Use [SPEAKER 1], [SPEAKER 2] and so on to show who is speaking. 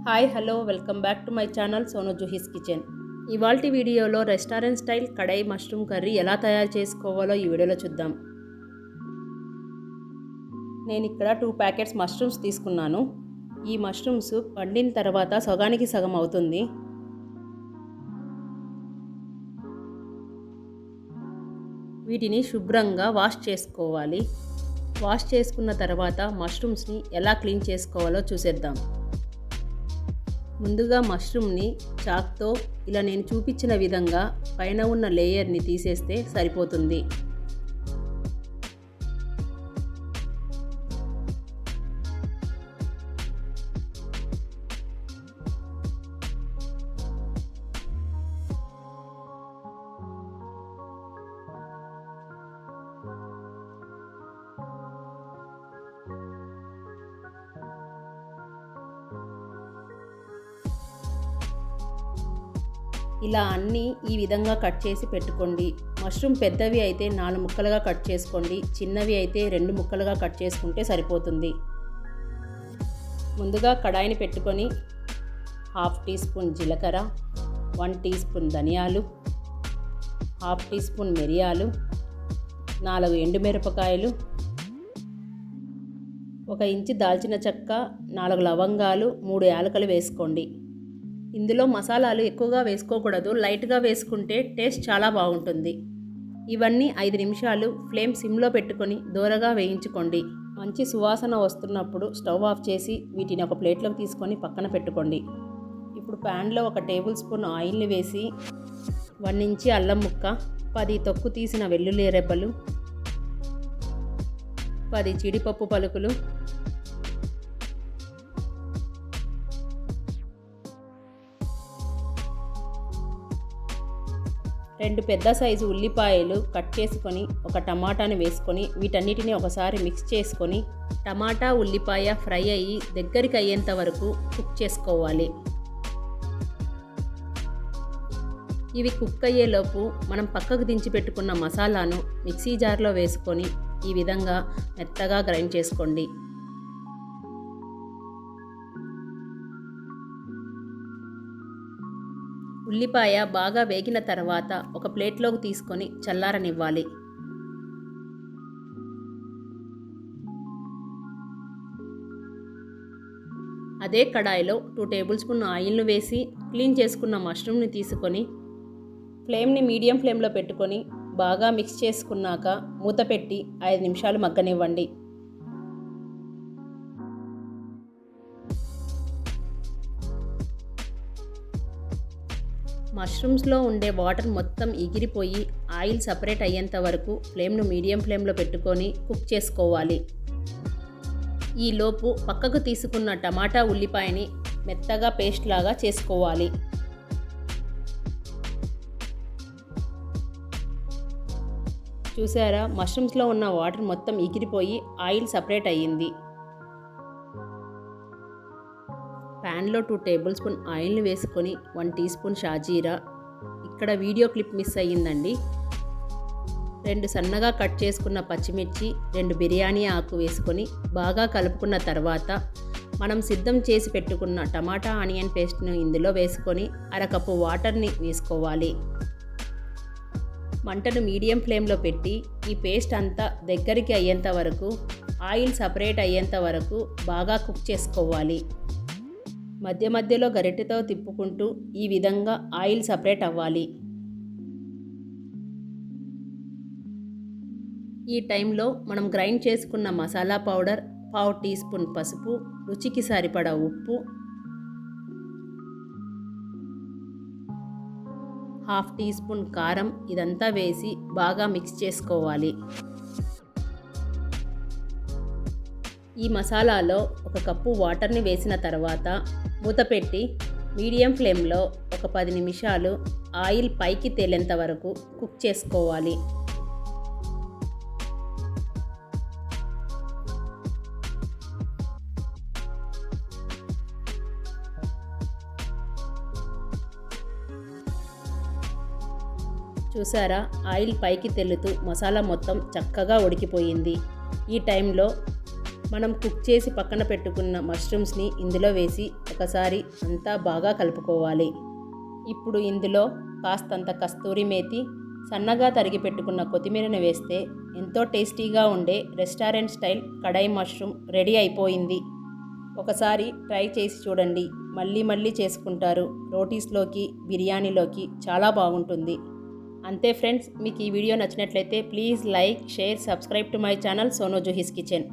[SPEAKER 1] Hi hello welcome back to my channel Sonu Juhi's kitchen. ఇవాల్టి వీడియోలో restaurant style kadai mushroom curry ఎలా తయారు చేసుకోవాలో ఈ వీడియోలో చూద్దాం. నేను ఇక్కడ 2 ప్యాకెట్స్ మష్రూమ్స్ తీసుకున్నాను. ఈ మష్రూమ్స్ వండిన తర్వాత సగానికి సగం అవుతుంది. వీటిని శుభ్రంగా వాష్ చేసుకోవాలి. వాష్ చేసుకున్న తర్వాత మష్రూమ్స్ని ఎలా క్లీన్ చేసుకోవాలో చూసేద్దాం. ముందుగా మష్రూమ్ని చాక్తో ఇలా నేను చూపించిన విధంగా పైన ఉన్న లేయర్ని తీసేస్తే సరిపోతుంది. ఇలా అన్నీ ఈ విధంగా కట్ చేసి పెట్టుకోండి. మష్రూమ్ పెద్దవి అయితే 4 ముక్కలుగా కట్ చేసుకోండి, చిన్నవి అయితే 2 ముక్కలుగా కట్ చేసుకుంటే సరిపోతుంది. ముందుగా కడాయిని పెట్టుకొని 1/2 టీ స్పూన్ జీలకర్ర, 1 టీ స్పూన్ ధనియాలు, 1/2 టీ స్పూన్ మిరియాలు, 4 ఎండుమిరపకాయలు, 1 ఇంచు దాల్చిన చెక్క, 4 లవంగాలు, 3 యాలకులు వేసుకోండి. ఇందులో మసాలాలు ఎక్కువగా వేసుకోకూడదు, లైట్గా వేసుకుంటే టేస్ట్ చాలా బాగుంటుంది. ఇవన్నీ 5 నిమిషాలు ఫ్లేమ్ సిమ్లో పెట్టుకొని దూరగా వేయించుకోండి. మంచి సువాసన వస్తున్నప్పుడు స్టవ్ ఆఫ్ చేసి వీటిని ఒక ప్లేట్లోకి తీసుకొని పక్కన పెట్టుకోండి. ఇప్పుడు ప్యాన్లో 1 టేబుల్ స్పూన్ ఆయిల్ని వేసి 1 ఇంచి అల్లం ముక్క, 10 తొక్కు తీసిన వెల్లుల్లి రెబ్బలు, 10 జీడిపప్పు పలుకులు, 2 పెద్ద సైజు ఉల్లిపాయలు కట్ చేసుకొని 1 టమాటాని వేసుకొని వీటన్నిటిని ఒకసారి మిక్స్ చేసుకొని టమాటా ఉల్లిపాయ ఫ్రై అయ్యి దగ్గరికి అయ్యేంత వరకు కుక్ చేసుకోవాలి. ఇవి కుక్ అయ్యేలోపు మనం పక్కకు దించి పెట్టుకున్న మసాలాను మిక్సీ జార్లో వేసుకొని ఈ విధంగా మెత్తగా గ్రైండ్ చేసుకోండి. ఉల్లిపాయ బాగా వేగిన తర్వాత ఒక ప్లేట్లోకి తీసుకొని చల్లారనివ్వాలి. అదే కడాయిలో 2 టేబుల్ స్పూన్ ఆయిల్ను వేసి క్లీన్ చేసుకున్న మష్రూమ్ని తీసుకొని ఫ్లేమ్ని మీడియం ఫ్లేమ్లో పెట్టుకొని బాగా మిక్స్ చేసుకున్నాక మూత పెట్టి 5 నిమిషాలు మగ్గనివ్వండి. మష్రూమ్స్లో ఉండే వాటర్ మొత్తం ఎగిరిపోయి ఆయిల్ సపరేట్ అయ్యేంత వరకు ఫ్లేమ్ను మీడియం ఫ్లేమ్లో పెట్టుకొని కుక్ చేసుకోవాలి. ఈలోపు పక్కకు తీసుకున్న టమాటా ఉల్లిపాయని మెత్తగా పేస్ట్ లాగా చేసుకోవాలి. చూసారా, మష్రూమ్స్లో ఉన్న వాటర్ మొత్తం ఎగిరిపోయి ఆయిల్ సపరేట్ అయ్యింది. ప్యాన్లో 2 టేబుల్ స్పూన్ ఆయిల్ని వేసుకొని 1 టీ స్పూన్ షాజీరా, ఇక్కడ వీడియో క్లిప్ మిస్ అయ్యిందండి, 2 సన్నగా కట్ చేసుకున్న పచ్చిమిర్చి, 2 బిర్యానీ ఆకు వేసుకొని బాగా కలుపుకున్న తర్వాత మనం సిద్ధం చేసి పెట్టుకున్న టమాటా ఆనియన్ పేస్ట్ను ఇందులో వేసుకొని 1/2 కప్పు వాటర్ని వేసుకోవాలి. మంటను మీడియం ఫ్లేమ్లో పెట్టి ఈ పేస్ట్ అంతా దగ్గరికి అయ్యేంత వరకు, ఆయిల్ సపరేట్ అయ్యేంత వరకు బాగా కుక్ చేసుకోవాలి. మధ్య మధ్యలో గరిటెతో తిప్పుకుంటూ ఈ విధంగా ఆయిల్ సపరేట్ అవ్వాలి. ఈ టైంలో మనం గ్రైండ్ చేసుకున్న మసాలా పౌడర్, 1/2 టీ స్పూన్ పసుపు, రుచికి సరిపడా ఉప్పు, 1/2 టీ స్పూన్ కారం ఇదంతా వేసి బాగా మిక్స్ చేసుకోవాలి. ఈ మసాలాలో 1 కప్పు వాటర్ని వేసిన తర్వాత మూత పెట్టి మీడియం ఫ్లేమ్లో ఒక 10 నిమిషాలు ఆయిల్ పైకి తేలేంత వరకు కుక్ చేసుకోవాలి. చూసారా, ఆయిల్ పైకి తెల్లుతూ మసాలా మొత్తం చక్కగా ఉడికిపోయింది. ఈ టైంలో మనం కుక్ చేసి పక్కన పెట్టుకున్న మష్రూమ్స్ని ఇందులో వేసి ఒకసారి అంతా బాగా కలుపుకోవాలి. ఇప్పుడు ఇందులో కాస్తంత కస్తూరి మేతి, సన్నగా తరిగి పెట్టుకున్న కొత్తిమీరను వేస్తే ఎంతో టేస్టీగా ఉండే restaurant style kadai mushroom ready అయిపోయింది. ఒకసారి ట్రై చేసి చూడండి, మళ్ళీ మళ్ళీ చేసుకుంటారు. రోటీస్లోకి, బిర్యానీలోకి చాలా బాగుంటుంది. అంతే ఫ్రెండ్స్, మీకు ఈ వీడియో నచ్చినట్లయితే please like, share, subscribe to my channel Sonu Juhi's kitchen.